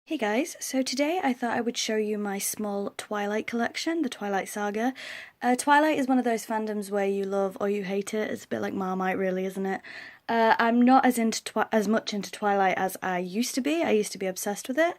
Hey guys, so today I thought I would show you my small Twilight collection, the Twilight Saga. Twilight is one of those fandoms where you love or you hate it. It's a bit like Marmite really, isn't it? I'm not as much into Twilight as I used to be. I used to be obsessed with it.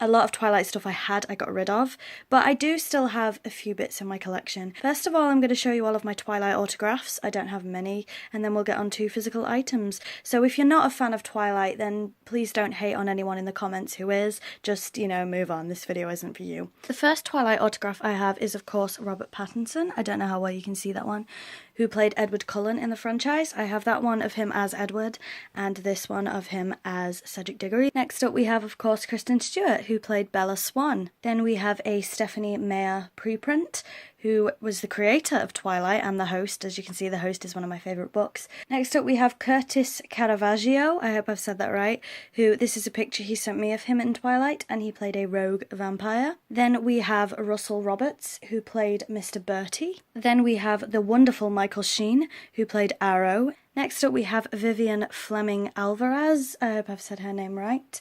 A lot of Twilight stuff I got rid of, but I do still have a few bits in my collection. First of all, I'm going to show you all of my Twilight autographs. I don't have many, and then we'll get on to physical items. So if you're not a fan of Twilight, then please don't hate on anyone in the comments who is. Just, move on. This video isn't for you. The first Twilight autograph I have is, of course, Robert Pattinson. I don't know how well you can see that one. Who played Edward Cullen in the franchise. I have that one of him as Edward, and this one of him as Cedric Diggory. Next up we have, of course, Kristen Stewart, who played Bella Swan. Then we have a Stephenie Meyer preprint, who was the creator of Twilight and the host. As you can see, the host is one of my favourite books. Next up we have Curtis Caravaggio, I hope I've said that right, who, this is a picture he sent me of him in Twilight, and he played a rogue vampire. Then we have Russell Roberts, who played Mr. Bertie. Then we have the wonderful Michael Sheen, who played Arrow. Next up we have Vivian Fleming Alvarez, I hope I've said her name right,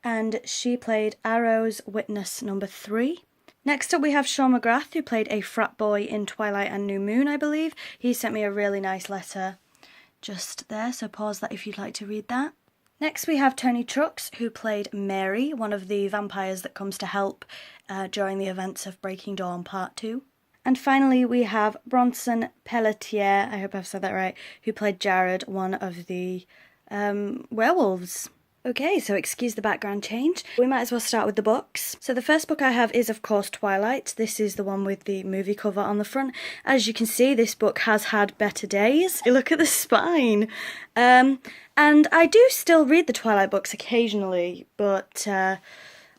and she played Arrow's witness number 3. Next up we have Sean McGrath, who played a frat boy in Twilight and New Moon, I believe. He sent me a really nice letter just there, so pause that if you'd like to read that. Next we have Tony Trucks, who played Mary, one of the vampires that comes to help during the events of Breaking Dawn Part 2. And finally we have Bronson Pelletier, I hope I've said that right, who played Jared, one of the werewolves. Okay, so excuse the background change. We might as well start with the books. So the first book I have is, of course, Twilight. This is the one with the movie cover on the front. As you can see, this book has had better days. Look at the spine. And I do still read the Twilight books occasionally, but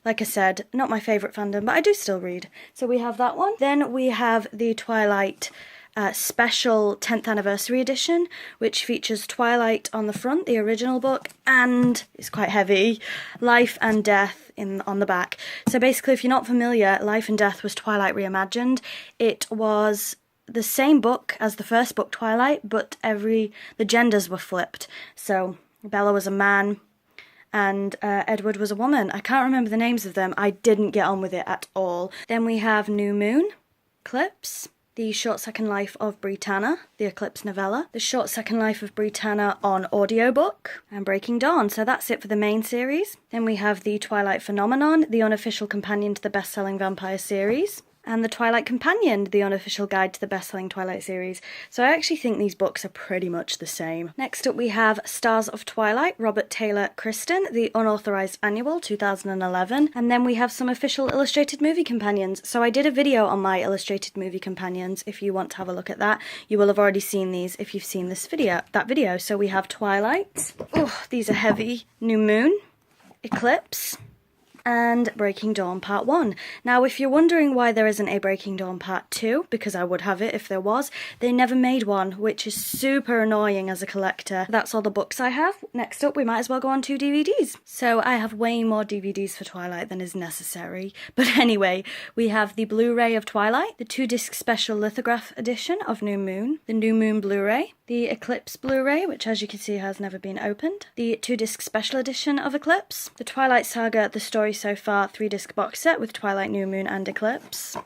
like I said, not my favourite fandom, but I do still read. So we have that one. Then we have the Twilight special 10th anniversary edition, which features Twilight on the front, the original book, and it's quite heavy, Life and Death on the back. So basically, if you're not familiar, Life and Death was Twilight reimagined. It was the same book as the first book, Twilight, but the genders were flipped. So Bella was a man and Edward was a woman. I can't remember the names of them. I didn't get on with it at all. Then we have New Moon, Eclipse, The Short Second Life of Britannia, the Eclipse novella, The Short Second Life of Britannia on audiobook, and Breaking Dawn. So that's it for the main series. Then we have The Twilight Phenomenon, the unofficial companion to the best-selling vampire series, and The Twilight Companion, the unofficial guide to the best-selling Twilight series. So I actually think these books are pretty much the same. Next up we have Stars of Twilight, Robert Taylor Kristen, the unauthorized annual, 2011. And then we have some official illustrated movie companions. So I did a video on my illustrated movie companions. If you want to have a look at that, you will have already seen these if you've seen that video. So we have Twilight. Oh, these are heavy. New Moon, Eclipse, and Breaking Dawn Part 1. Now, if you're wondering why there isn't a Breaking Dawn Part 2, because I would have it if there was, they never made one, which is super annoying as a collector. That's all the books I have. Next up, we might as well go on to DVDs. So I have way more DVDs for Twilight than is necessary. But anyway, we have the Blu-ray of Twilight, the 2-disc special lithograph edition of New Moon, the New Moon Blu-ray, the Eclipse Blu-ray, which as you can see has never been opened, the 2-disc special edition of Eclipse, the Twilight Saga The Story So Far 3-disc box set with Twilight, New Moon and Eclipse.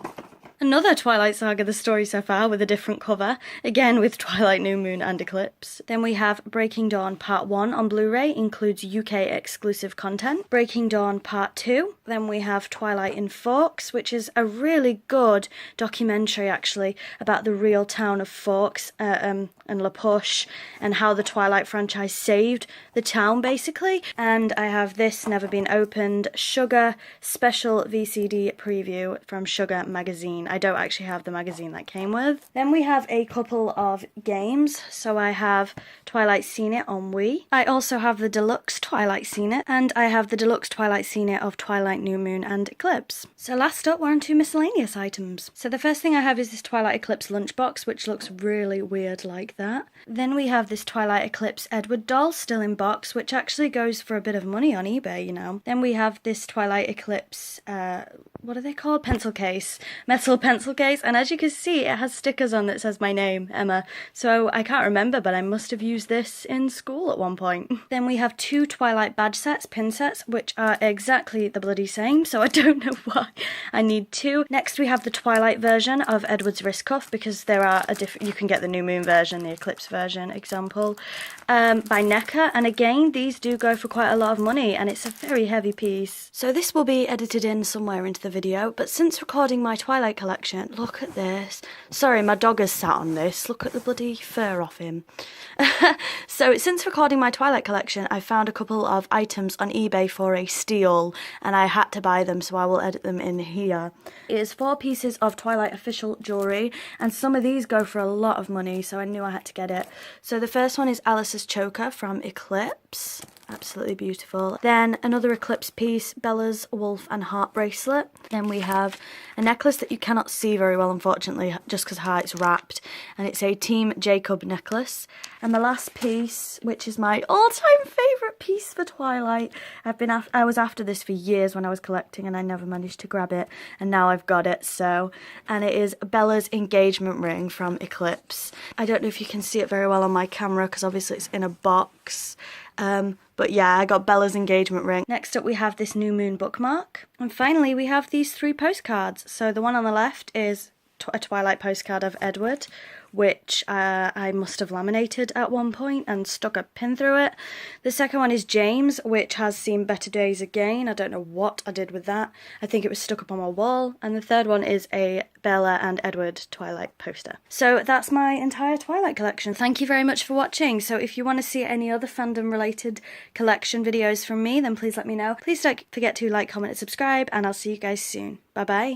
Another Twilight Saga The Story So Far with a different cover, again with Twilight, New Moon and Eclipse. Then we have Breaking Dawn Part 1 on Blu-ray, includes UK exclusive content. Breaking Dawn Part 2. Then we have Twilight in Forks, which is a really good documentary actually about the real town of Forks and La Push and how the Twilight franchise saved the town basically. And I have this never been opened Sugar special VCD preview from Sugar magazine. I don't actually have the magazine that came with. Then we have a couple of games. So I have Twilight Seen It on Wii. I also have the deluxe Twilight Seen It, and I have the deluxe Twilight Seen It of Twilight, New Moon and Eclipse. So last up we're on to miscellaneous items. So the first thing I have is this Twilight Eclipse lunchbox, which looks really weird like that. Then we have this Twilight Eclipse Edward doll still in box, which actually goes for a bit of money on eBay, Then we have this Twilight Eclipse what are they called? Pencil case. Metal pencil case. And as you can see, it has stickers on that says my name, Emma. So I can't remember, but I must have used this in school at one point. Then we have 2 Twilight badge sets, pin sets, which are exactly the bloody same, so I don't know why I need 2. Next we have the Twilight version of Edward's wrist cuff, because there are you can get the New Moon version, the Eclipse version, example, by NECA, and again, these do go for quite a lot of money, and it's a very heavy piece. So this will be edited in somewhere into the video, but since recording my Twilight collection, look at this. Sorry, my dog has sat on this. Look at the bloody fur off him. So since recording my Twilight collection, I found a couple of items on eBay for a steal, and I had to buy them, so I will edit them in here. It is 4 pieces of Twilight official jewellery, and some of these go for a lot of money, so I knew I had to get it. So the first one is Alice's choker from Eclipse. Absolutely beautiful. Then another Eclipse piece, Bella's wolf and heart bracelet. Then we have a necklace that you cannot see very well, unfortunately, just because how it's wrapped, and it's a Team Jacob necklace. And the last piece, which is my all-time favourite piece for Twilight. I was after this for years when I was collecting, and I never managed to grab it, and now I've got it. And it is Bella's engagement ring from Eclipse. I don't know if you can see it very well on my camera because obviously it's in a box. But yeah, I got Bella's engagement ring. Next up we have this New Moon bookmark. And finally we have these 3 postcards. So the one on the left is a Twilight postcard of Edward, which I must have laminated at one point and stuck a pin through it. The second one is James, which has seen better days again. I don't know what I did with that. I think it was stuck up on my wall. And the third one is a Bella and Edward Twilight poster. So that's my entire Twilight collection. Thank you very much for watching. So if you want to see any other fandom related collection videos from me, then please let me know. Please don't forget to like, comment and subscribe, and I'll see you guys soon. Bye bye.